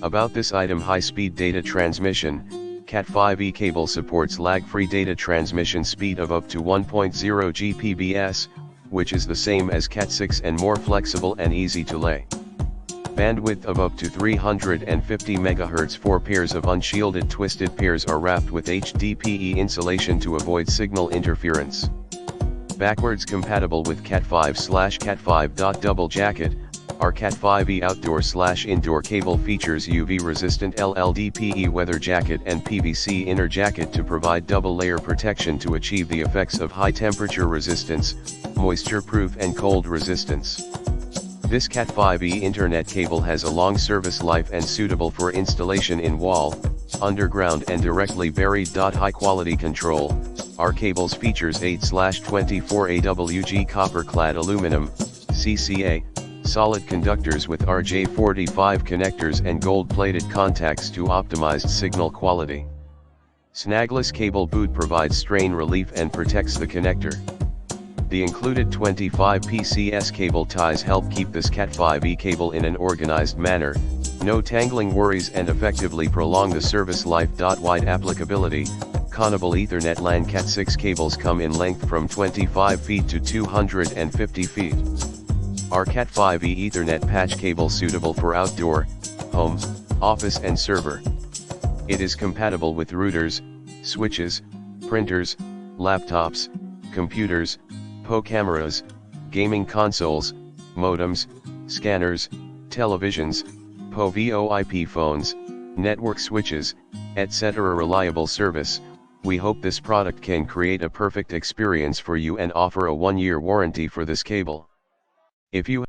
About this item: high-speed data transmission. Cat5e cable supports lag-free data transmission speed of up to 1.0 Gbps, which is the same as Cat6 and more flexible and easy to lay. Bandwidth of up to 350 MHz. 4 pairs of unshielded twisted pairs are wrapped with LLDPE insulation to avoid signal interference. Backwards compatible with Cat5/Cat5. Double jacket. Our Cat5e outdoor/indoor cable features UV-resistant LLDPE weather jacket and PVC inner jacket to provide double layer protection to achieve the effects of high temperature resistance, moisture-proof and cold resistance. This Cat5e internet cable has a long service life and suitable for installation in wall, underground and directly buried. High quality control. Our cables features 8/24 AWG copper-clad aluminum, CCA, solid conductors with RJ45 connectors and gold-plated contacts to optimized signal quality. Snagless cable boot provides strain relief and protects the connector. The included 25 PCS cable ties help keep this Cat5e cable in an organized manner, no tangling worries, and effectively prolong the service life. Wide applicability. Connable Ethernet LAN Cat6 cables come in length from 25 feet to 250 feet. Our Cat5e Ethernet patch cable suitable for outdoor, home, office and server. It is compatible with routers, switches, printers, laptops, computers, PO cameras, gaming consoles, modems, scanners, televisions, PO VoIP phones, network switches, etc. Reliable service. We hope this product can create a perfect experience for you and offer a 1-year warranty for this cable. If you